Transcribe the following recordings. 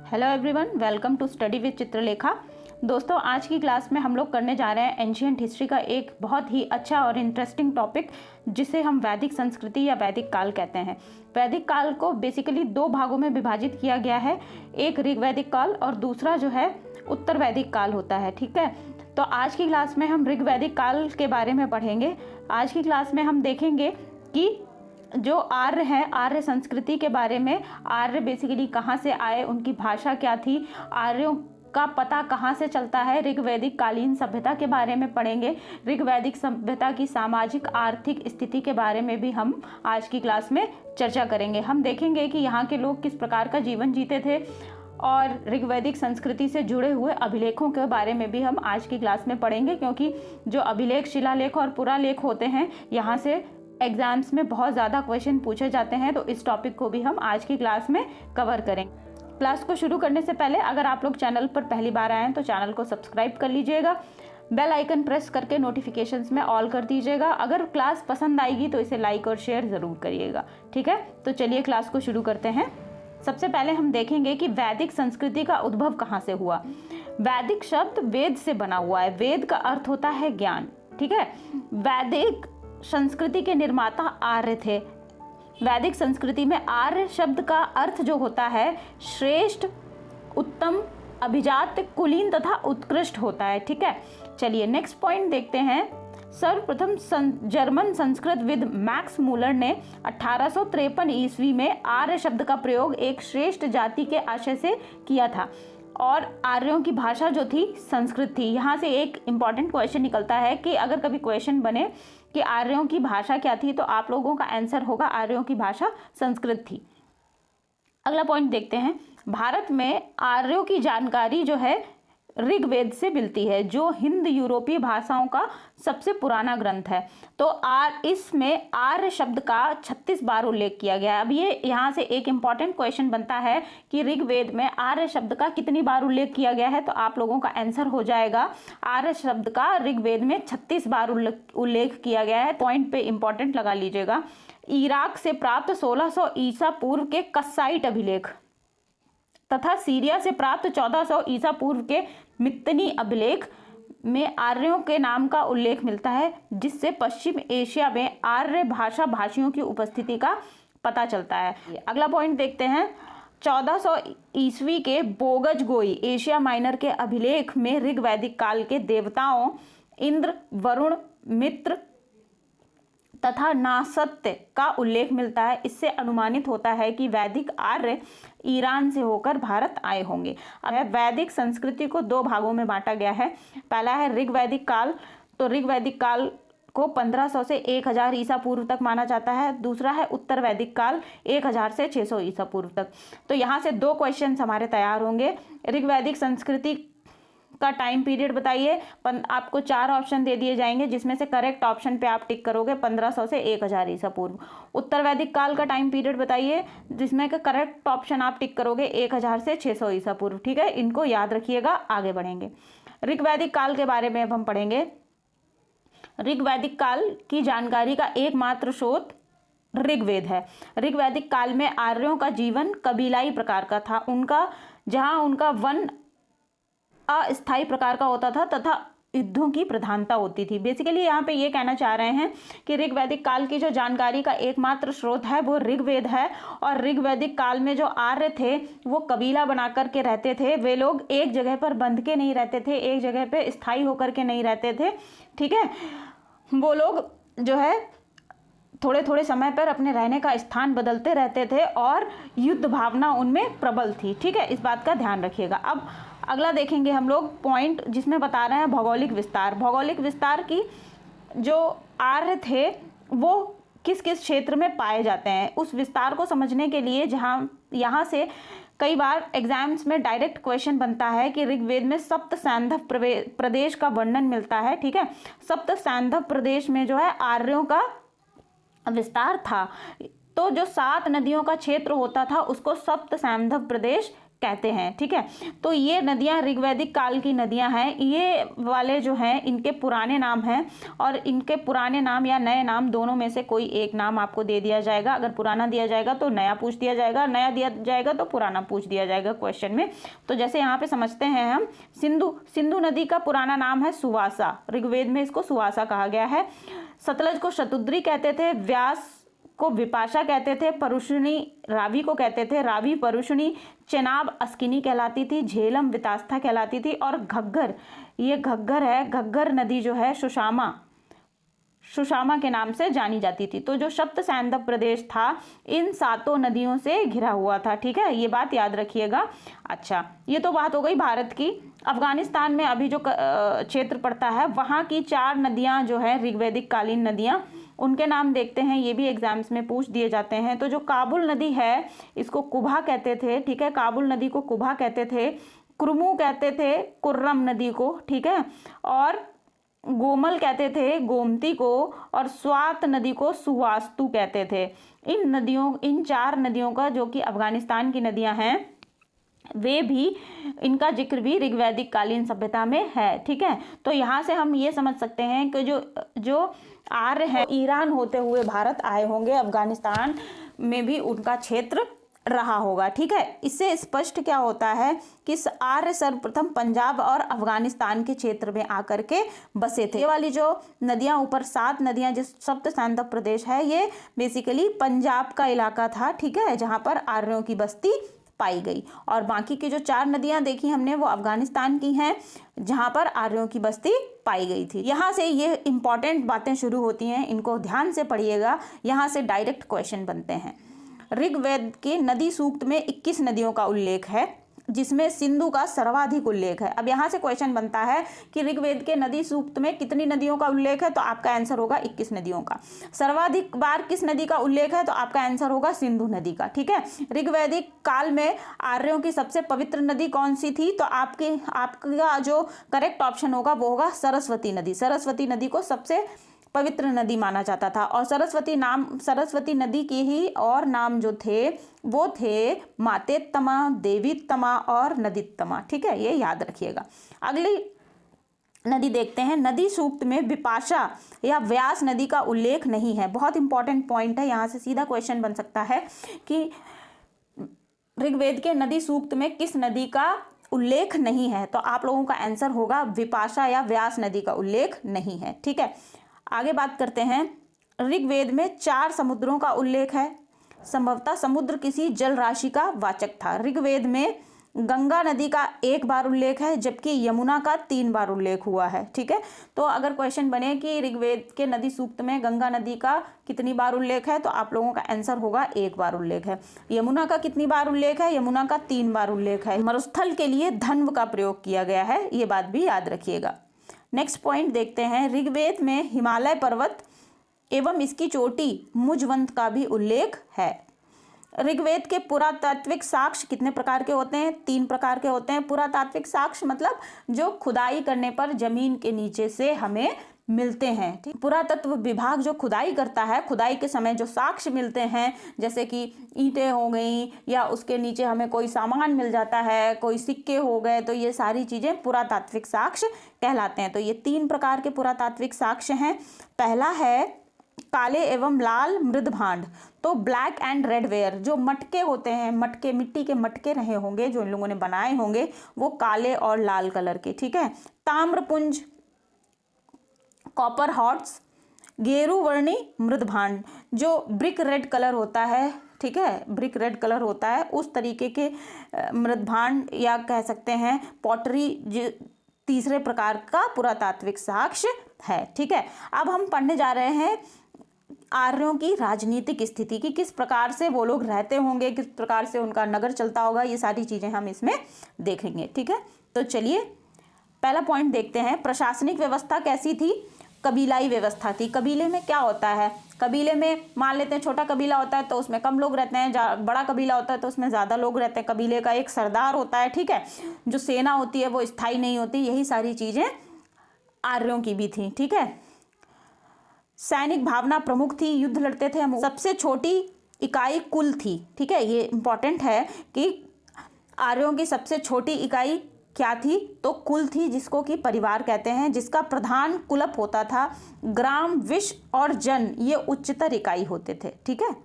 Hello everyone, welcome to study with Chitralekha. दोस्तों, आज की क्लास में हम लोग करने जा रहे हैं एंशिएंट हिस्ट्री का एक बहुत ही अच्छा और इंटरेस्टिंग टॉपिक, जिसे हम वैदिक संस्कृति या वैदिक काल कहते हैं। वैदिक काल को बेसिकली दो भागों में विभाजित किया गया है, एक ऋग्वैदिक काल और दूसरा जो है उत्तर वैदिक काल होता है। ठीक है, तो आज की क्लास में हम ऋग्वैदिक काल के बारे में पढ़ेंगे। आज की क्लास में हम देखेंगे कि जो आर्य हैं, आर्य संस्कृति के बारे में, आर्य बेसिकली कहाँ से आए, उनकी भाषा क्या थी, आर्यों का पता कहाँ से चलता है। ऋग्वैदिक कालीन सभ्यता के बारे में पढ़ेंगे। ऋग्वैदिक सभ्यता की सामाजिक आर्थिक स्थिति के बारे में भी हम आज की क्लास में चर्चा करेंगे। हम देखेंगे कि यहाँ के लोग किस प्रकार का जीवन जीते थे और ऋग्वैदिक संस्कृति से जुड़े हुए अभिलेखों के बारे में भी हम आज की क्लास में पढ़ेंगे, क्योंकि जो अभिलेख, शिलालेख और पुरालेख होते हैं, यहाँ से एग्जाम्स में बहुत ज़्यादा क्वेश्चन पूछे जाते हैं। तो इस टॉपिक को भी हम आज की क्लास में कवर करेंगे। क्लास को शुरू करने से पहले अगर आप लोग चैनल पर पहली बार आए हैं तो चैनल को सब्सक्राइब कर लीजिएगा, बेल आइकन प्रेस करके नोटिफिकेशंस में ऑल कर दीजिएगा। अगर क्लास पसंद आएगी तो इसे लाइक और शेयर ज़रूर करिएगा। ठीक है, तो चलिए क्लास को शुरू करते हैं। सबसे पहले हम देखेंगे कि वैदिक संस्कृति का उद्भव कहाँ से हुआ। वैदिक शब्द वेद से बना हुआ है। वेद का अर्थ होता है ज्ञान। ठीक है, वैदिक संस्कृति के निर्माता आर्य थे। वैदिक संस्कृति में आर्य शब्द का अर्थ जो होता है श्रेष्ठ, उत्तम, अभिजात, कुलीन तथा उत्कृष्ट होता है। ठीक है, चलिए नेक्स्ट पॉइंट देखते हैं। सर्वप्रथम जर्मन संस्कृतविद मैक्स मूलर ने 1853 ईस्वी में आर्य शब्द का प्रयोग एक श्रेष्ठ जाति के आशय से किया था और आर्यों की भाषा जो थी संस्कृत थी। यहाँ से एक इम्पॉर्टेंट क्वेश्चन निकलता है कि अगर कभी क्वेश्चन बने कि आर्यों की भाषा क्या थी, तो आप लोगों का आंसर होगा आर्यों की भाषा संस्कृत थी। अगला पॉइंट देखते हैं। भारत में आर्यों की जानकारी जो है ऋग्वेद से मिलती है, जो हिंद यूरोपीय भाषाओं का सबसे पुराना ग्रंथ है। तो इसमें आर्य शब्द का 36 बार उल्लेख किया गया है। अब ये यहाँ से एक इम्पॉर्टेंट क्वेश्चन बनता है कि ऋग्वेद में आर्य शब्द का कितनी बार उल्लेख किया गया है, तो आप लोगों का आंसर हो जाएगा आर्य शब्द का ऋग्वेद में 36 बार उल्लेख किया गया है। पॉइंट पे इंपॉर्टेंट लगा लीजिएगा। इराक से प्राप्त 1600 ईसा पूर्व के कस्साइट अभिलेख तथा सीरिया से प्राप्त 1400 ईसा पूर्व के मित्तनी अभिलेख में आर्यों के नाम का उल्लेख मिलता है, जिससे पश्चिम एशिया में आर्य भाषा भाषियों की उपस्थिति का पता चलता है। अगला पॉइंट देखते हैं। 1400 ईस्वी के बोगज गोई एशिया माइनर के अभिलेख में ऋग्वैदिक काल के देवताओं इंद्र, वरुण, मित्र तथा नासत्य का उल्लेख मिलता है। इससे अनुमानित होता है कि वैदिक आर्य ईरान से होकर भारत आए होंगे। अब वैदिक संस्कृति को दो भागों में बांटा गया है। पहला है ऋग्वैदिक काल। तो ऋग्वैदिक काल को 1500 से 1000 ईसा पूर्व तक माना जाता है। दूसरा है उत्तर वैदिक काल, 1000 से 600 ईसा पूर्व तक। तो यहाँ से दो क्वेश्चन हमारे तैयार होंगे। ऋग्वैदिक संस्कृति का टाइम पीरियड बताइए। आपको 4 ऑप्शन दे दिए जाएंगे, जिसमें से करेक्ट ऑप्शन पे आप टिक करोगे 1500 से 1000 ईसा पूर्व। उत्तर वैदिक काल का टाइम पीरियड बताइए, जिसमें का करेक्ट ऑप्शन आप टिक करोगे 1000 से 600 ईसा पूर्व। ठीक है, इनको याद रखिएगा, आगे बढ़ेंगे। ऋग्वैदिक काल के बारे में अब हम पढ़ेंगे। ऋग्वैदिक काल की जानकारी का एकमात्र स्रोत ऋग्वेद है। ऋग्वैदिक काल में आर्यों का जीवन कबीलाई प्रकार का था। जहाँ उनका वन अस्थायी प्रकार का होता था तथा युद्धों की प्रधानता होती थी। बेसिकली यहाँ पे ये कहना चाह रहे हैं कि ऋग्वैदिक काल की जो जानकारी का एकमात्र स्रोत है वो ऋग्वेद है। और ऋग्वैदिक काल में जो आर्य थे वो कबीला बना करके रहते थे। वे लोग एक जगह पर बंध के नहीं रहते थे, एक जगह पे स्थायी होकर के नहीं रहते थे। ठीक है, वो लोग जो है थोड़े थोड़े समय पर अपने रहने का स्थान बदलते रहते थे और युद्ध भावना उनमें प्रबल थी। ठीक है, इस बात का ध्यान रखिएगा। अब अगला देखेंगे हम लोग पॉइंट, जिसमें बता रहे हैं भौगोलिक विस्तार। भौगोलिक विस्तार की जो आर्य थे वो किस किस क्षेत्र में पाए जाते हैं, उस विस्तार को समझने के लिए यहाँ से कई बार एग्जाम्स में डायरेक्ट क्वेश्चन बनता है कि ऋग्वेद में सप्त सैंधव प्रदेश का वर्णन मिलता है। ठीक है, सप्त सैंधव प्रदेश में जो है आर्यों का विस्तार था। तो जो 7 नदियों का क्षेत्र होता था उसको सप्त सैंधव प्रदेश कहते हैं। ठीक है, तो ये नदियां ऋग्वैदिक काल की नदियां हैं। ये वाले जो हैं इनके पुराने नाम हैं, और इनके पुराने नाम या नए नाम दोनों में से कोई एक नाम आपको दे दिया जाएगा। अगर पुराना दिया जाएगा तो नया पूछ दिया जाएगा, नया दिया जाएगा तो पुराना पूछ दिया जाएगा क्वेश्चन में। तो जैसे यहाँ पे समझते हैं हम, सिंधु नदी का पुराना नाम है सुवासा, ऋग्वेद में इसको सुवासा कहा गया है। सतलज को शतुद्री कहते थे, व्यास को विपाशा कहते थे, परुषणी रावी को कहते थे, रावी परुषणी, चेनाब अस्किनी कहलाती थी, झेलम वितास्था कहलाती थी, और घग्गर, ये घग्गर है, घग्गर नदी जो है सुषामा के नाम से जानी जाती थी। तो जो सप्त सैंधव प्रदेश था इन 7 नदियों से घिरा हुआ था। ठीक है, ये बात याद रखिएगा। अच्छा, ये तो बात हो गई भारत की। अफगानिस्तान में अभी जो क्षेत्र पड़ता है वहाँ की 4 नदियाँ जो है ऋग्वैदिक कालीन नदियाँ, उनके नाम देखते हैं। ये भी एग्जाम्स में पूछ दिए जाते हैं। तो जो काबुल नदी है इसको कुभा कहते थे। ठीक है, काबुल नदी को कुभा कहते थे, कुरमू कहते थे कुर्रम नदी को। ठीक है, और गोमल कहते थे गोमती को, और स्वात नदी को सुवास्तु कहते थे। इन 4 नदियों का, जो कि अफगानिस्तान की नदियां हैं, वे भी, इनका जिक्र भी ऋग्वैदिक कालीन सभ्यता में है। ठीक है, तो यहाँ से हम ये समझ सकते हैं कि जो आर्य हैं ईरान होते हुए भारत आए होंगे, अफगानिस्तान में भी उनका क्षेत्र रहा होगा। ठीक है, इससे स्पष्ट क्या होता है कि आर्य सर्वप्रथम पंजाब और अफगानिस्तान के क्षेत्र में आकर के बसे थे। ये वाली जो नदियां, ऊपर 7 नदियां जिस सप्त सैंधव प्रदेश है, ये बेसिकली पंजाब का इलाका था। ठीक है, जहां पर आर्यों की बस्ती पाई गई, और बाकी की जो 4 नदियां देखी हमने वो अफगानिस्तान की हैं, जहां पर आर्यों की बस्ती पाई गई थी। यहाँ से ये इंपॉर्टेंट बातें शुरू होती हैं, इनको ध्यान से पढ़िएगा, यहाँ से डायरेक्ट क्वेश्चन बनते हैं। ऋग्वेद के नदी सूक्त में 21 नदियों का उल्लेख है, जिसमें सिंधु का सर्वाधिक उल्लेख है। अब यहाँ से क्वेश्चन बनता है कि ऋग्वेद के नदी सूक्त में कितनी नदियों का उल्लेख है, तो आपका आंसर होगा 21 नदियों का। सर्वाधिक बार किस नदी का उल्लेख है, तो आपका आंसर होगा सिंधु नदी का। ठीक है, ऋग्वैदिक काल में आर्यों की सबसे पवित्र नदी कौन सी थी, तो आपका जो करेक्ट ऑप्शन होगा वो होगा सरस्वती नदी। सरस्वती नदी को सबसे पवित्र नदी माना जाता था, और सरस्वती नदी के ही और नाम जो थे वो थे मातेत्तमा, देवीत्तमा और नदीत्तमा। ठीक है, ये याद रखिएगा। अगली नदी देखते हैं। नदी सूक्त में विपाशा या व्यास नदी का उल्लेख नहीं है। बहुत इंपॉर्टेंट पॉइंट है, यहाँ से सीधा क्वेश्चन बन सकता है कि ऋग्वेद के नदी सूक्त में किस नदी का उल्लेख नहीं है, तो आप लोगों का आंसर होगा विपाशा या व्यास नदी का उल्लेख नहीं है। ठीक है, आगे बात करते हैं। ऋग्वेद में 4 समुद्रों का उल्लेख है। संभवतः समुद्र किसी जल राशि का वाचक था। ऋग्वेद में गंगा नदी का 1 बार उल्लेख है, जबकि यमुना का 3 बार उल्लेख हुआ है। ठीक है, तो अगर क्वेश्चन बने कि ऋग्वेद के नदी सूक्त में गंगा नदी का कितनी बार उल्लेख है, तो आप लोगों का आंसर होगा 1 बार उल्लेख है। यमुना का कितनी बार उल्लेख है, यमुना का 3 बार उल्लेख है। मरुस्थल के लिए धन्व का प्रयोग किया गया है, ये बात भी याद रखिएगा। नेक्स्ट पॉइंट देखते हैं। ऋग्वेद में हिमालय पर्वत एवं इसकी चोटी मुजवंत का भी उल्लेख है। ऋग्वेद के पुरातात्विक साक्ष्य कितने प्रकार के होते हैं, 3 प्रकार के होते हैं। पुरातात्विक साक्ष्य मतलब जो खुदाई करने पर जमीन के नीचे से हमें मिलते हैं। ठीक, पुरातत्व विभाग जो खुदाई करता है, खुदाई के समय जो साक्ष्य मिलते हैं, जैसे कि ईंटें हो गई या उसके नीचे हमें कोई सामान मिल जाता है, कोई सिक्के हो गए, तो ये सारी चीजें पुरातात्विक साक्ष्य कहलाते हैं। तो ये 3 प्रकार के पुरातात्विक साक्ष्य हैं। पहला है काले एवं लाल मृद भांड, तो ब्लैक एंड रेड वेयर, जो मटके होते हैं, मटके मिट्टी के मटके रहे होंगे जो इन लोगों ने बनाए होंगे, वो काले और लाल कलर के। ठीक है, ताम्रपुंज, कॉपर हॉट्स, गेरुवर्णी मृद भांड, जो ब्रिक रेड कलर होता है। ठीक है, ब्रिक रेड कलर होता है, उस तरीके के मृद भांड या कह सकते हैं पॉटरी, तीसरे प्रकार का पुरातात्विक साक्ष्य है। ठीक है, अब हम पढ़ने जा रहे हैं आर्यों की राजनीतिक स्थिति की, किस प्रकार से वो लोग रहते होंगे, किस प्रकार से उनका नगर चलता होगा, ये सारी चीजें हम इसमें देखेंगे। ठीक है, तो चलिए पहला पॉइंट देखते हैं। प्रशासनिक व्यवस्था कैसी थी, कबीलाई व्यवस्था थी। कबीले में क्या होता है, कबीले में मान लेते हैं छोटा कबीला होता है तो उसमें कम लोग रहते हैं, बड़ा कबीला होता है तो उसमें ज़्यादा लोग रहते हैं। कबीले का एक सरदार होता है। ठीक है, जो सेना होती है वो स्थायी नहीं होती। यही सारी चीज़ें आर्यों की भी थी। ठीक है, सैनिक भावना प्रमुख थी, युद्ध लड़ते थे। सबसे छोटी इकाई कुल थी। ठीक है, ये इंपॉर्टेंट है कि आर्यों की सबसे छोटी इकाई क्या थी? तो कुल थी, जिसको कि परिवार कहते हैं, जिसका प्रधान कुलप होता था। ग्राम, विश्व और जन ये उच्चतर इकाई होते थे। ठीक है,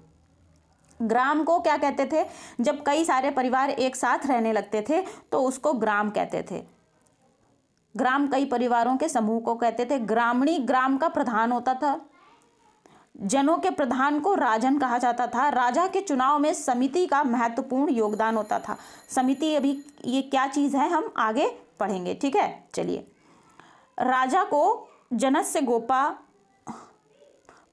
ग्राम को क्या कहते थे? जब कई सारे परिवार एक साथ रहने लगते थे तो उसको ग्राम कहते थे। ग्राम कई परिवारों के समूह को कहते थे। ग्रामणी ग्राम का प्रधान होता था। जनों के प्रधान को राजन कहा जाता था। राजा के चुनाव में समिति का महत्वपूर्ण योगदान होता था। समिति, अभी ये क्या चीज़ है हम आगे पढ़ेंगे। ठीक है, चलिए। राजा को जनस्य गोपा,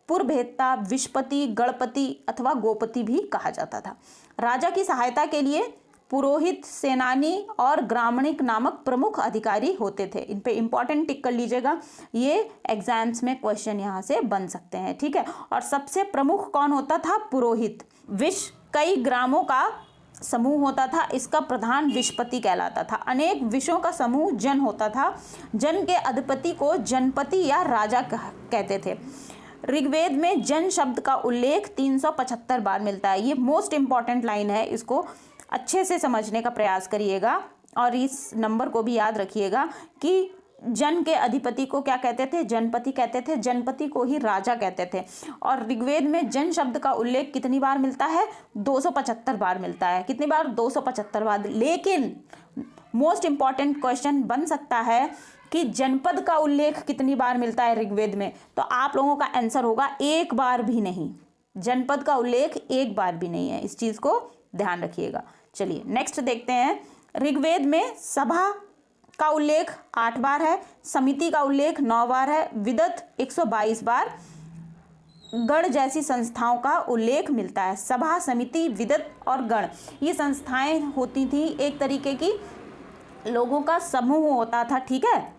पुरभेत्ता, विशपति, गणपति अथवा गोपति भी कहा जाता था। राजा की सहायता के लिए पुरोहित, सेनानी और ग्रामणिक नामक प्रमुख अधिकारी होते थे। इन पे इंपॉर्टेंट टिक कर लीजिएगा, ये एग्जाम्स में क्वेश्चन यहाँ से बन सकते हैं। ठीक है, और सबसे प्रमुख कौन होता था? पुरोहित। विश कई ग्रामों का समूह होता था, इसका प्रधान विशपति कहलाता था। अनेक विषयों का समूह जन होता था। जन के अधिपति को जनपति या राजा कहते थे। ऋग्वेद में जन शब्द का उल्लेख 375 बार मिलता है। ये मोस्ट इंपॉर्टेंट लाइन है, इसको अच्छे से समझने का प्रयास करिएगा और इस नंबर को भी याद रखिएगा कि जन के अधिपति को क्या कहते थे? जनपति कहते थे। जनपति को ही राजा कहते थे। और ऋग्वेद में जन शब्द का उल्लेख कितनी बार मिलता है? 275 बार मिलता है। कितनी बार? 275 बार। लेकिन मोस्ट इंपॉर्टेंट क्वेश्चन बन सकता है कि जनपद का उल्लेख कितनी बार मिलता है ऋग्वेद में? तो आप लोगों का आंसर होगा एक बार भी नहीं। जनपद का उल्लेख एक बार भी नहीं है, इस चीज को ध्यान रखिएगा। चलिए नेक्स्ट देखते हैं। ऋग्वेद में सभा का उल्लेख 8 बार है, समिति का उल्लेख 9 बार है, विदत 122 बार, गण जैसी संस्थाओं का उल्लेख मिलता है। सभा, समिति, विदत और गण ये संस्थाएं होती थी, एक तरीके की लोगों का समूह होता था। ठीक है,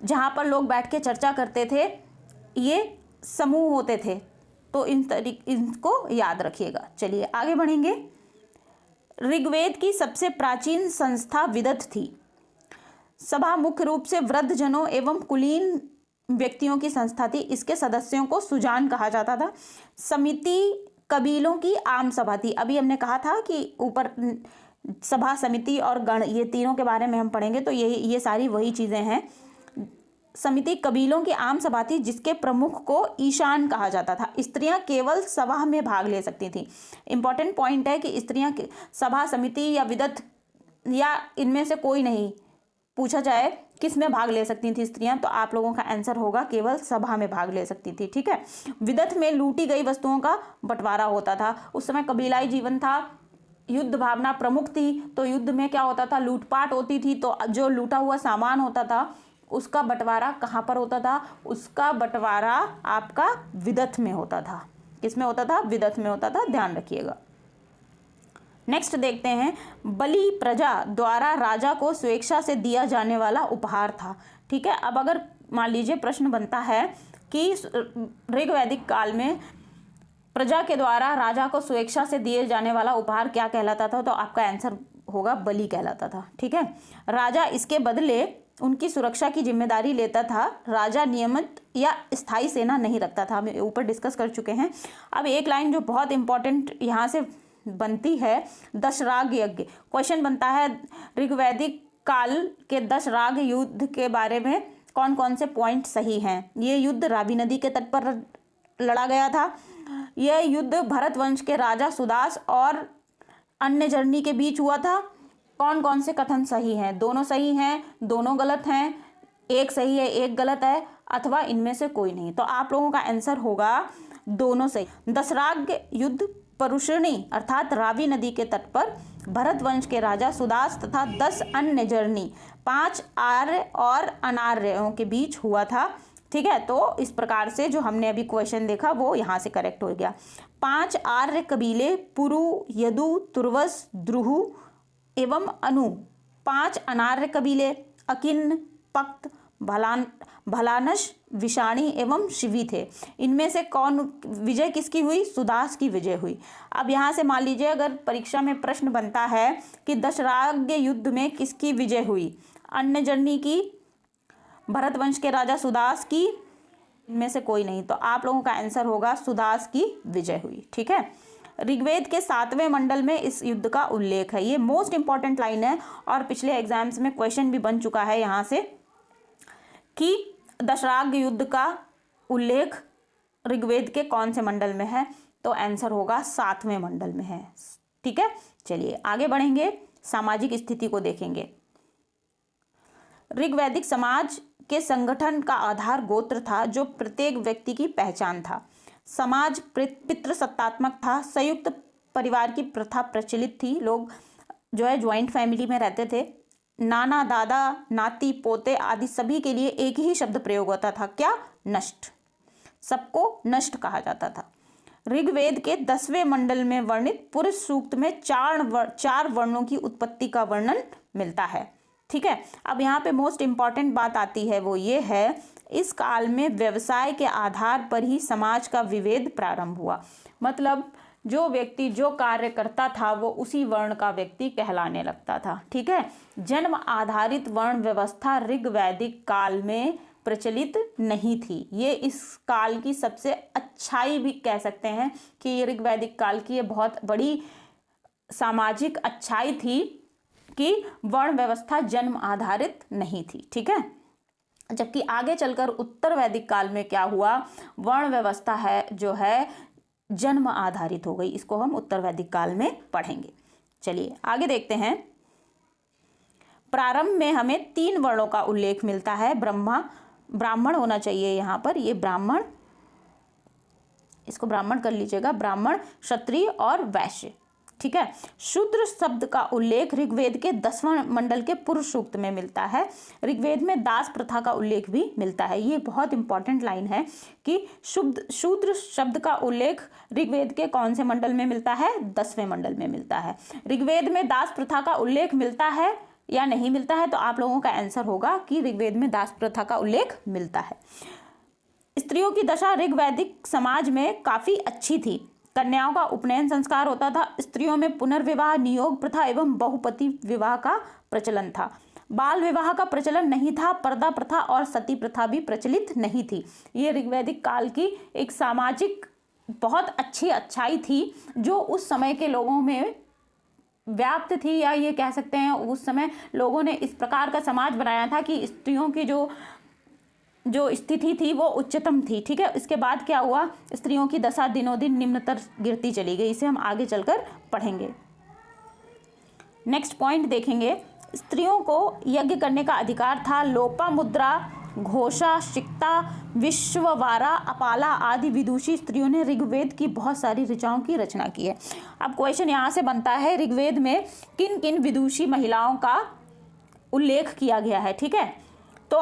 जहाँ पर लोग बैठ के चर्चा करते थे, ये समूह होते थे। तो इनको याद रखिएगा। चलिए आगे बढ़ेंगे। ऋग्वेद की सबसे प्राचीन संस्था विदत थी। सभा मुख्य रूप से वृद्धजनों एवं कुलीन व्यक्तियों की संस्था थी। इसके सदस्यों को सुजान कहा जाता था। समिति कबीलों की आम सभा थी। अभी हमने कहा था कि ऊपर सभा, समिति और गण ये तीनों के बारे में हम पढ़ेंगे, तो ये सारी वही चीज़ें हैं। समिति कबीलों की आम सभा थी, जिसके प्रमुख को ईशान कहा जाता था। स्त्रियां केवल सभा में भाग ले सकती थी। इंपॉर्टेंट पॉइंट है कि स्त्रियां सभा, समिति या विदत या इनमें से कोई नहीं, पूछा जाए किस में भाग ले सकती थी स्त्रियां, तो आप लोगों का आंसर होगा केवल सभा में भाग ले सकती थी। ठीक है, विदत में लूटी गई वस्तुओं का बंटवारा होता था। उस समय कबीलाई जीवन था, युद्ध भावना प्रमुख थी, तो युद्ध में क्या होता था? लूटपाट होती थी। तो जो लूटा हुआ सामान होता था उसका बंटवारा कहाँ पर होता था? उसका बंटवारा आपका विदत में होता था। किस में होता था? विदत में होता था, ध्यान रखिएगा। नेक्स्ट देखते हैं। बलि प्रजा द्वारा राजा को स्वेच्छा से दिया जाने वाला उपहार था। ठीक है, अब अगर मान लीजिए प्रश्न बनता है कि ऋग्वैदिक काल में प्रजा के द्वारा राजा को स्वेच्छा से दिए जाने वाला उपहार क्या कहलाता था, तो आपका आंसर होगा बलि कहलाता था। ठीक है, राजा इसके बदले उनकी सुरक्षा की जिम्मेदारी लेता था। राजा नियमित या स्थायी सेना नहीं रखता था। हम ऊपर डिस्कस कर चुके हैं। अब एक लाइन जो बहुत इंपॉर्टेंट यहाँ से बनती है, दशराग यज्ञ। क्वेश्चन बनता है ऋग्वैदिक काल के दशराग युद्ध के बारे में कौन कौन से पॉइंट सही हैं। ये युद्ध रावी नदी के तट पर लड़ा गया था। यह युद्ध भरत वंश के राजा सुदास और अन्य जर्नी के बीच हुआ था। कौन कौन से कथन सही हैं? दोनों सही हैं, दोनों गलत हैं, एक सही है एक गलत है, अथवा इनमें से कोई नहीं। तो आप लोगों का आंसर होगा दोनों सही। दशराग युद्ध परुषणी अर्थात रावी नदी के तट पर भरत वंश के राजा सुदास तथा 10 अन्य जर्नी 5 आर्य और अनार्यों के बीच हुआ था। ठीक है, तो इस प्रकार से जो हमने अभी क्वेश्चन देखा वो यहाँ से करेक्ट हो गया। 5 आर्य कबीले पुरु, यदु, तुर्वस, द्रुहु एवं अनु, 5 अनार्य कबीले अकिन्न, पक्त, भलानश, विषाणी एवं शिवी थे। इनमें से कौन विजय किसकी हुई? सुदास की विजय हुई। अब यहाँ से मान लीजिए अगर परीक्षा में प्रश्न बनता है कि दशराग युद्ध में किसकी विजय हुई? अन्य जर्नी की, भरत वंश के राजा सुदास की, इनमें से कोई नहीं। तो आप लोगों का आंसर होगा सुदास की विजय हुई। ठीक है, ऋग्वेद के 7वें मंडल में इस युद्ध का उल्लेख है। ये मोस्ट इंपॉर्टेंट लाइन है और पिछले एग्जाम्स में क्वेश्चन भी बन चुका है यहाँ से कि दशराग युद्ध का उल्लेख ऋग्वेद के कौन से मंडल में है, तो आंसर होगा 7वें मंडल में है। ठीक है, चलिए आगे बढ़ेंगे, सामाजिक स्थिति को देखेंगे। ऋग्वैदिक समाज के संगठन का आधार गोत्र था, जो प्रत्येक व्यक्ति की पहचान था। समाज पितृसत्तात्मक था, संयुक्त परिवार की प्रथा प्रचलित थी। लोग जो है ज्वाइंट फैमिली में रहते थे। नाना, दादा, नाती, पोते आदि सभी के लिए एक ही शब्द प्रयोग होता था, क्या? नष्ट। सबको नष्ट कहा जाता था। ऋग्वेद के 10वें मंडल में वर्णित पुरुष सूक्त में चार वर्णों की उत्पत्ति का वर्णन मिलता है। ठीक है, अब यहाँ पे मोस्ट इंपॉर्टेंट बात आती है, वो ये है इस काल में व्यवसाय के आधार पर ही समाज का विभेद प्रारंभ हुआ। मतलब जो व्यक्ति जो कार्य करता था वो उसी वर्ण का व्यक्ति कहलाने लगता था। ठीक है, जन्म आधारित वर्ण व्यवस्था ऋग्वैदिक काल में प्रचलित नहीं थी। ये इस काल की सबसे अच्छाई भी कह सकते हैं कि ये ऋग्वैदिक काल की ये बहुत बड़ी सामाजिक अच्छाई थी कि वर्ण व्यवस्था जन्म आधारित नहीं थी। ठीक है, जबकि आगे चलकर उत्तर वैदिक काल में क्या हुआ, वर्ण व्यवस्था है जो है जन्म आधारित हो गई। इसको हम उत्तर वैदिक काल में पढ़ेंगे। चलिए आगे देखते हैं। प्रारंभ में हमें 3 वर्णों का उल्लेख मिलता है। ब्राह्मण होना चाहिए यहाँ पर, ये ब्राह्मण, इसको ब्राह्मण कर लीजिएगा, ब्राह्मण, क्षत्रिय और वैश्य। ठीक है, शूद्र शब्द का उल्लेख ऋग्वेद के 10वें मंडल के पुरुष सूक्त में मिलता है। ऋग्वेद में दास प्रथा का उल्लेख भी मिलता है। ये बहुत इंपॉर्टेंट लाइन है कि शूद्र शब्द का उल्लेख ऋग्वेद के कौन से मंडल में मिलता है? 10वें मंडल में मिलता है। ऋग्वेद में दास प्रथा का उल्लेख मिलता है या नहीं मिलता है, तो आप लोगों का आंसर होगा कि ऋग्वेद में दास प्रथा का उल्लेख मिलता है। स्त्रियों की दशा ऋग्वैदिक समाज में काफी अच्छी थी। कन्याओं का उपनयन संस्कार होता था। स्त्रियों में पुनर्विवाह, नियोग प्रथा एवं बहुपति विवाह का प्रचलन था। बाल विवाह का प्रचलन नहीं था। पर्दा प्रथा और सती प्रथा भी प्रचलित नहीं थी। ये ऋग्वैदिक काल की एक सामाजिक बहुत अच्छी अच्छाई थी जो उस समय के लोगों में व्याप्त थी, या ये कह सकते हैं उस समय लोगों ने इस प्रकार का समाज बनाया था कि स्त्रियों की जो स्थिति थी वो उच्चतम थी। ठीक है, इसके बाद क्या हुआ, स्त्रियों की दशा दिनों दिन निम्नतर गिरती चली गई। इसे हम आगे चलकर पढ़ेंगे। नेक्स्ट पॉइंट देखेंगे, स्त्रियों को यज्ञ करने का अधिकार था। लोपामुद्रा, घोषा, शिक्ता, विश्ववारा, अपाला आदि विदुषी स्त्रियों ने ऋग्वेद की बहुत सारी ऋचाओं की रचना की है। अब क्वेश्चन यहाँ से बनता है, ऋग्वेद में किन किन विदुषी महिलाओं का उल्लेख किया गया है? ठीक है, तो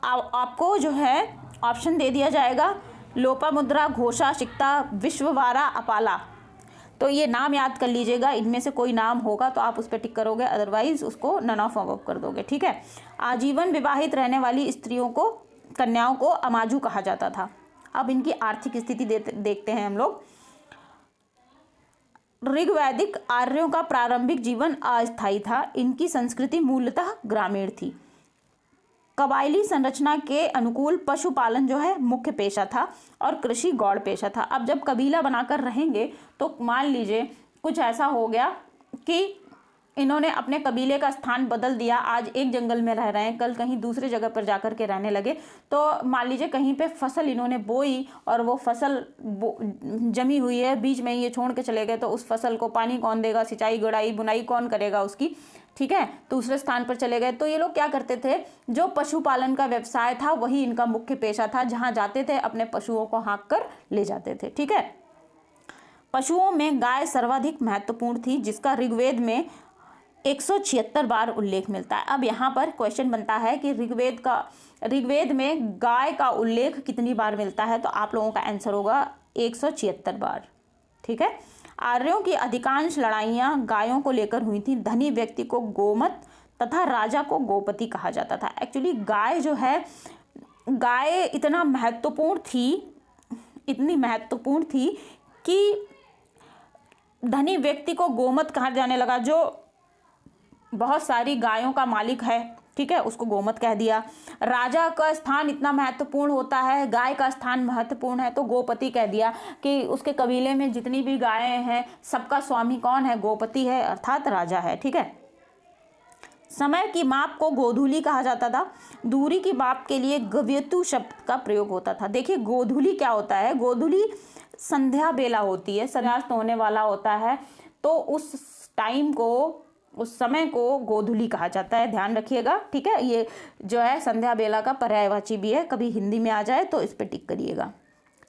आपको जो है ऑप्शन दे दिया जाएगा, लोपामुद्रा, घोषा, शिक्ता, विश्ववारा, अपाला। तो ये नाम याद कर लीजिएगा, इनमें से कोई नाम होगा तो आप उस पर टिक करोगे, अदरवाइज उसको नन ऑफ अबव कर दोगे। ठीक है, आजीवन विवाहित रहने वाली स्त्रियों को, कन्याओं को अमाजू कहा जाता था। अब इनकी आर्थिक स्थिति देखते हैं हम लोग। ऋग्वैदिक आर्यों का प्रारंभिक जीवन अस्थायी था। इनकी संस्कृति मूलतः ग्रामीण थी। कबायली संरचना के अनुकूल पशुपालन जो है मुख्य पेशा था और कृषि गौड़ पेशा था। अब जब कबीला बनाकर रहेंगे तो मान लीजिए कुछ ऐसा हो गया कि इन्होंने अपने कबीले का स्थान बदल दिया। आज एक जंगल में रह रहे हैं, कल कहीं दूसरे जगह पर जाकर के रहने लगे। तो मान लीजिए कहीं पे फसल इन्होंने बोई और वो फसल जमी हुई है, बीच में ये छोड़ के चले गए, तो उस फसल को पानी कौन देगा, सिंचाई गुड़ाई बुनाई कौन करेगा उसकी? ठीक है, दूसरे स्थान पर चले गए। तो ये लोग क्या करते थे, जो पशुपालन का व्यवसाय था वही इनका मुख्य पेशा था। जहाँ जाते थे अपने पशुओं को हाँक कर ले जाते थे। ठीक है, पशुओं में गाय सर्वाधिक महत्वपूर्ण थी, जिसका ऋग्वेद में 176 बार उल्लेख मिलता है। अब यहाँ पर क्वेश्चन बनता है कि ऋग्वेद में गाय का उल्लेख कितनी बार मिलता है? तो आप लोगों का आंसर होगा 176 बार। ठीक है, आर्यों की अधिकांश लड़ाइयाँ गायों को लेकर हुई थी। धनी व्यक्ति को गोमत तथा राजा को गोपति कहा जाता था। एक्चुअली गाय जो है, गाय इतनी महत्वपूर्ण थी कि धनी व्यक्ति को गोमत कहा जाने लगा। जो बहुत सारी गायों का मालिक है, ठीक है, उसको गोमत कह दिया। राजा का स्थान इतना महत्वपूर्ण होता है, गाय का स्थान महत्वपूर्ण है, तो गोपति कह दिया कि उसके कबीले में जितनी भी गायें हैं सबका स्वामी कौन है, गोपति है, अर्थात राजा है। ठीक है। समय की माप को गोधूली कहा जाता था। दूरी की माप के लिए गव्यतु शब्द का प्रयोग होता था। देखिए गोधूली क्या होता है, गोधूली संध्या बेला होती है, सूर्यास्त होने वाला होता है, तो उस टाइम को, उस समय को गोधूली कहा जाता है, ध्यान रखिएगा। ठीक है, ये जो है संध्या बेला का पर्यायवाची भी है, कभी हिंदी में आ जाए तो इस पे टिक करिएगा।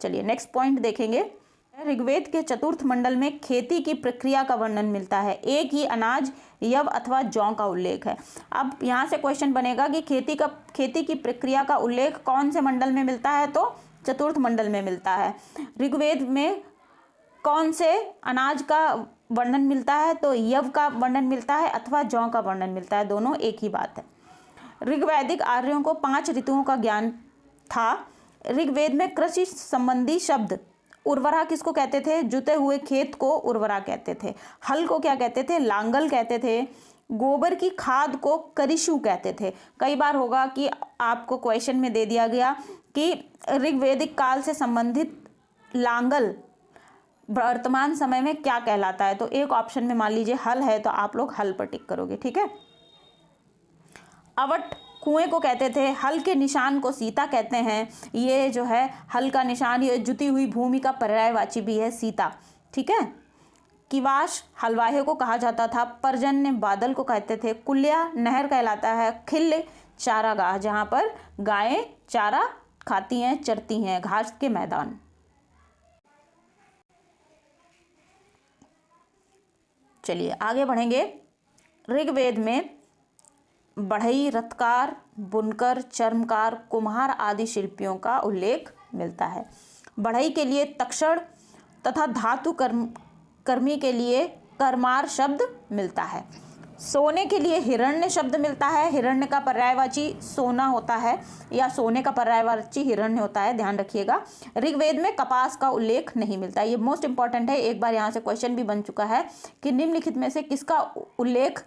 चलिए नेक्स्ट पॉइंट देखेंगे। ऋग्वेद के चतुर्थ मंडल में खेती की प्रक्रिया का वर्णन मिलता है। एक ही अनाज, यव अथवा जौ का उल्लेख है। अब यहाँ से क्वेश्चन बनेगा कि खेती की प्रक्रिया का उल्लेख कौन से मंडल में मिलता है, तो चतुर्थ मंडल में मिलता है। ऋग्वेद में कौन से अनाज का वर्णन मिलता है, तो यव का वर्णन मिलता है अथवा जौ का वर्णन मिलता है, दोनों एक ही बात है। ऋग्वैदिक आर्यों को 5 ऋतुओं का ज्ञान था। ऋग्वेद में कृषि संबंधी शब्द उर्वरा किसको कहते थे, जुते हुए खेत को उर्वरा कहते थे। हल को क्या कहते थे, लांगल कहते थे। गोबर की खाद को करिशु कहते थे। कई बार होगा कि आपको क्वेश्चन में दे दिया गया कि ऋग्वैदिक काल से संबंधित लांगल वर्तमान समय में क्या कहलाता है, तो एक ऑप्शन में मान लीजिए हल है तो आप लोग हल पर टिक करोगे। ठीक है। अवट कुएं को कहते थे। हल के निशान को सीता कहते हैं। ये जो है हल का निशान, ये जुती हुई भूमि का पर्यायवाची भी है सीता। ठीक है। किवाश हलवाहे को कहा जाता था। पर्जन्य बादल को कहते थे। कुल्या नहर कहलाता है। खिल्ल चारागाह, जहाँ पर गायें चारा खाती हैं, चरती हैं, घास के मैदान। चलिए आगे बढ़ेंगे। ऋग्वेद में बढ़ई, रत्कार, बुनकर, चर्मकार, कुम्हार आदि शिल्पियों का उल्लेख मिलता है। बढ़ई के लिए तक्षण तथा धातु कर्मी के लिए कर्मार शब्द मिलता है। सोने के लिए हिरण्य शब्द मिलता है। हिरण्य का पर्यायवाची सोना होता है या सोने का पर्यायवाची हिरण्य होता है, ध्यान रखिएगा। ऋग्वेद में कपास का उल्लेख नहीं मिलता। ये मोस्ट इंपॉर्टेंट है, एक बार यहाँ से क्वेश्चन भी बन चुका है कि निम्नलिखित में से किसका उल्लेख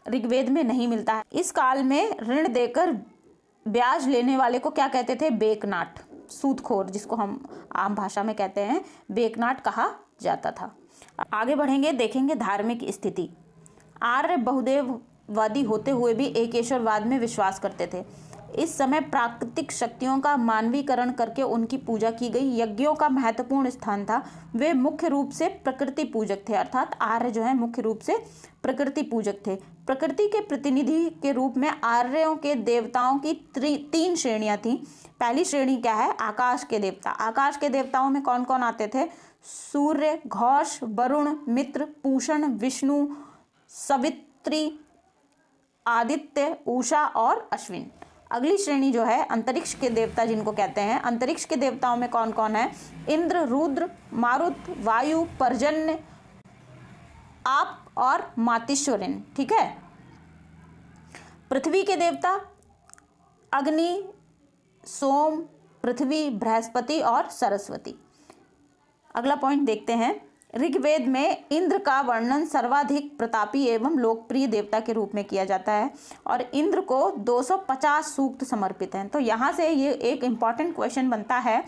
ऋग्वेद में नहीं मिलता है। इस काल में ऋण देकर ब्याज लेने वाले को क्या कहते थे, बेकनाट, सूदखोर, जिसको हम आम भाषा में कहते हैं बेकनाट कहा जाता था। आगे बढ़ेंगे, देखेंगे धार्मिक स्थिति। आर्य बहुदेववादी होते हुए भी एकेश्वरवाद में विश्वास करते थे। इस समय प्राकृतिक शक्तियों का मानवीकरण करके उनकी पूजा की गई। यज्ञों का महत्वपूर्ण स्थान था। वे मुख्य रूप से प्रकृति पूजक थे, अर्थात आर्य जो है मुख्य रूप से प्रकृति पूजक थे। प्रकृति के प्रतिनिधि के रूप में आर्यों के देवताओं की 3 श्रेणियां थीं। पहली श्रेणी क्या है, आकाश के देवता। आकाश के देवताओं में कौन कौन आते थे, सूर्य, घोष, वरुण, मित्र, पूषण, विष्णु, सवित्री, आदित्य, उषा और अश्विन। अगली श्रेणी जो है अंतरिक्ष के देवता जिनको कहते हैं। अंतरिक्ष के देवताओं में कौन कौन है, इंद्र, रुद्र, मारुत, वायु, पर्जन्य, आप और मातीश्वरिन। ठीक है। पृथ्वी के देवता अग्नि, सोम, पृथ्वी, बृहस्पति और सरस्वती। अगला पॉइंट देखते हैं। ऋग्वेद में इंद्र का वर्णन सर्वाधिक प्रतापी एवं लोकप्रिय देवता के रूप में किया जाता है और इंद्र को 250 सूक्त समर्पित हैं। तो यहाँ से ये एक इम्पॉर्टेंट क्वेश्चन बनता है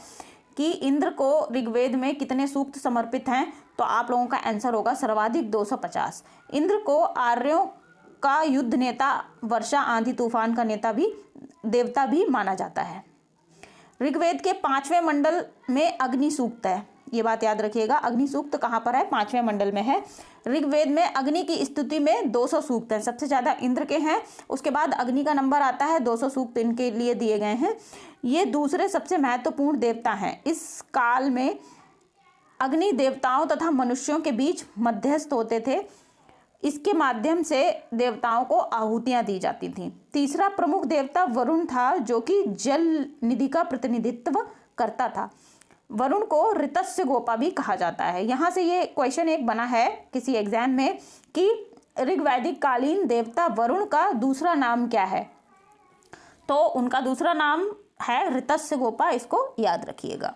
कि इंद्र को ऋग्वेद में कितने सूक्त समर्पित हैं, तो आप लोगों का आंसर होगा सर्वाधिक 250। इंद्र को आर्यों का युद्ध नेता, वर्षा, आंधी, तूफान का देवता भी माना जाता है। ऋग्वेद के 5वें मंडल में अग्नि सूक्त है, ये बात याद रखिएगा। अग्नि सूक्त कहाँ पर है, 5वें मंडल में है। ऋग्वेद में अग्नि की स्तुति में 200 सूक्त हैं, सबसे ज़्यादा इंद्र के हैं, उसके बाद अग्नि का नंबर आता है, 200 सूक्त इनके लिए दिए गए हैं। ये दूसरे सबसे महत्वपूर्ण देवता हैं। इस काल में अग्नि देवताओं तथा मनुष्यों के बीच मध्यस्थ होते थे। इसके माध्यम से देवताओं को आहुतियाँ दी जाती थीं। तीसरा प्रमुख देवता वरुण था, जो कि जल निधि का प्रतिनिधित्व करता था। वरुण को ऋतस्य गोपा भी कहा जाता है। यहाँ से ये क्वेश्चन एक बना है किसी एग्जाम में कि ऋग्वैदिक कालीन देवता वरुण का दूसरा नाम क्या है, तो उनका दूसरा नाम है ऋतस्य गोपा, इसको याद रखिएगा।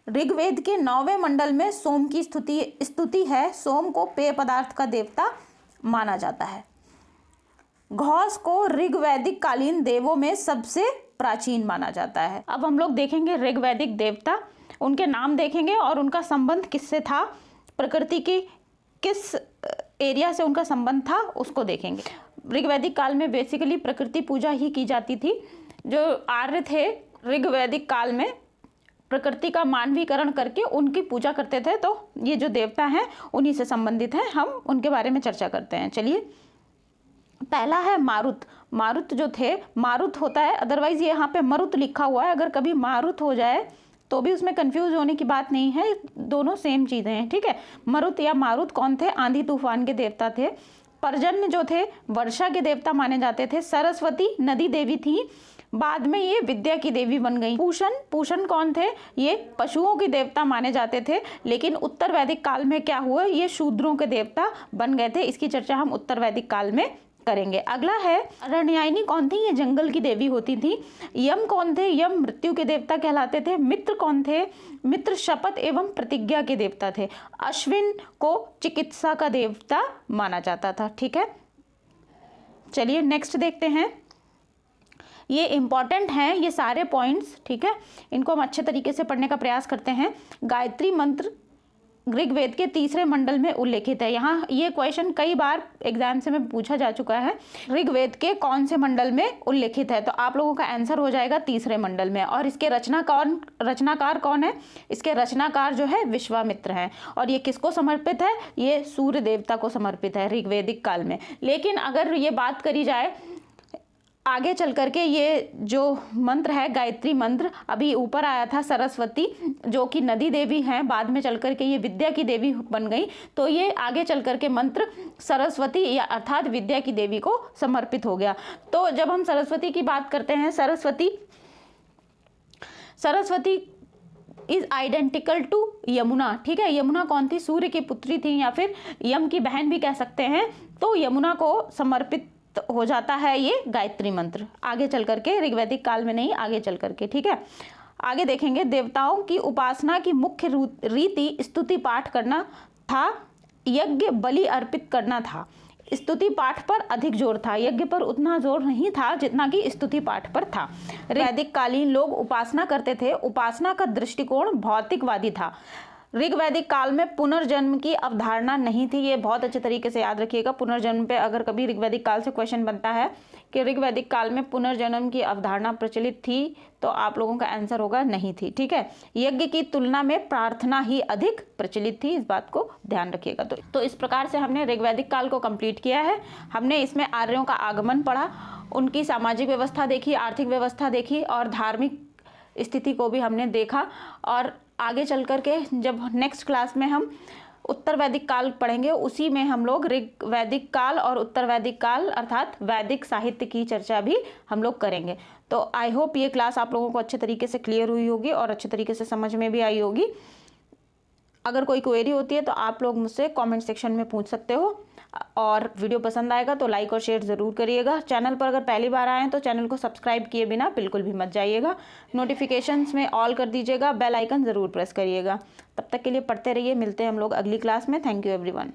ऋग्वेद के 9वें मंडल में सोम की स्तुति है। सोम को पेय पदार्थ का देवता माना जाता है। घोष को ऋग्वैदिक कालीन देवों में सबसे प्राचीन माना जाता है। अब हम लोग देखेंगे ऋग्वैदिक देवता, उनके नाम देखेंगे और उनका संबंध किससे था, प्रकृति की किस एरिया से उनका संबंध था उसको देखेंगे। ऋग्वैदिक काल में बेसिकली प्रकृति पूजा ही की जाती थी। जो आर्य थे ऋग्वैदिक काल में प्रकृति का मानवीकरण करके उनकी पूजा करते थे, तो ये जो देवता हैं उन्हीं से संबंधित हैं, हम उनके बारे में चर्चा करते हैं। चलिए, पहला है मारुत। मारुत जो थे, मारुत होता है, अदरवाइज ये यहाँ पे मरुत लिखा हुआ है, अगर कभी मारुत हो जाए तो भी उसमें कंफ्यूज होने की बात नहीं है, दोनों सेम चीज़ें हैं, ठीक है। मरुत या मारुत कौन थे, आंधी तूफान के देवता थे। पर्जन्य जो थे वर्षा के देवता माने जाते थे। सरस्वती नदी देवी थी, बाद में ये विद्या की देवी बन गई। पूषण कौन थे, ये पशुओं के देवता माने जाते थे, लेकिन उत्तर वैदिक काल में क्या हुआ, ये शूद्रों के देवता बन गए थे। इसकी चर्चा हम उत्तर वैदिक काल में करेंगे। अगला है अरण्यायनी कौन थी, ये जंगल की देवी होती थी। यम कौन थे, यम मृत्यु के देवता कहलाते थे। मित्र कौन थे, मित्र शपथ एवं प्रतिज्ञा के देवता थे। अश्विन को चिकित्सा का देवता माना जाता था, ठीक है। चलिए नेक्स्ट देखते हैं, ये इंपॉर्टेंट हैं ये सारे पॉइंट्स, ठीक है, इनको हम अच्छे तरीके से पढ़ने का प्रयास करते हैं। गायत्री मंत्र ऋग्वेद के तीसरे मंडल में उल्लेखित है। यहाँ ये क्वेश्चन कई बार एग्जाम से में पूछा जा चुका है, ऋग्वेद के कौन से मंडल में उल्लेखित है, तो आप लोगों का आंसर हो जाएगा तीसरे मंडल में। और इसके रचनाकार कौन है, इसके रचनाकार जो है विश्वामित्र हैं। और ये किसको समर्पित है, ये सूर्य देवता को समर्पित है ऋग्वैदिक काल में। लेकिन अगर ये बात करी जाए आगे चल करके, ये जो मंत्र है गायत्री मंत्र, अभी ऊपर आया था सरस्वती जो कि नदी देवी हैं, बाद में चल करके ये विद्या की देवी बन गई, तो ये आगे चल करके मंत्र सरस्वती या अर्थात विद्या की देवी को समर्पित हो गया। तो जब हम सरस्वती की बात करते हैं, Saraswati is identical to Yamuna, ठीक है। यमुना कौन थी, सूर्य की पुत्री थी या फिर यम की बहन भी कह सकते हैं। तो यमुना को समर्पित हो जाता है ये गायत्री मंत्र, आगे चल करके, ऋग्वैदिक काल में नहीं, आगे चल करके, ठीक है। आगे देखेंगे, देवताओं की उपासना की मुख्य रीति स्तुति पाठ करना था, यज्ञ बलि अर्पित करना था। स्तुति पाठ पर अधिक जोर था, यज्ञ पर उतना जोर नहीं था जितना कि स्तुति पाठ पर था। वैदिक कालीन लोग उपासना करते थे, उपासना का दृष्टिकोण भौतिकवादी था। ऋग्वैदिक काल में पुनर्जन्म की अवधारणा नहीं थी, ये बहुत अच्छे तरीके से याद रखिएगा। पुनर्जन्म पे अगर कभी ऋग्वैदिक काल से क्वेश्चन बनता है कि ऋग्वैदिक काल में पुनर्जन्म की अवधारणा प्रचलित थी, तो आप लोगों का आंसर होगा नहीं थी, ठीक है। यज्ञ की तुलना में प्रार्थना ही अधिक प्रचलित थी, इस बात को ध्यान रखिएगा। तो इस प्रकार से हमने ऋग्वैदिक काल को कंप्लीट किया है। हमने इसमें आर्यों का आगमन पढ़ा, उनकी सामाजिक व्यवस्था देखी, आर्थिक व्यवस्था देखी और धार्मिक स्थिति को भी हमने देखा। और आगे चल कर के जब नेक्स्ट क्लास में हम उत्तर वैदिक काल पढ़ेंगे, उसी में हम लोग ऋग्वैदिक काल और उत्तर वैदिक काल अर्थात वैदिक साहित्य की चर्चा भी हम लोग करेंगे। तो आई होप ये क्लास आप लोगों को अच्छे तरीके से क्लियर हुई होगी और अच्छे तरीके से समझ में भी आई होगी। अगर कोई क्वेरी होती है तो आप लोग मुझसे कमेंट सेक्शन में पूछ सकते हो, और वीडियो पसंद आएगा तो लाइक और शेयर ज़रूर करिएगा। चैनल पर अगर पहली बार आए हैं तो चैनल को सब्सक्राइब किए बिना बिल्कुल भी मत जाइएगा। नोटिफिकेशंस में ऑल कर दीजिएगा, बेल आइकन ज़रूर प्रेस करिएगा। तब तक के लिए पढ़ते रहिए, मिलते हैं हम लोग अगली क्लास में। Thank you everyone.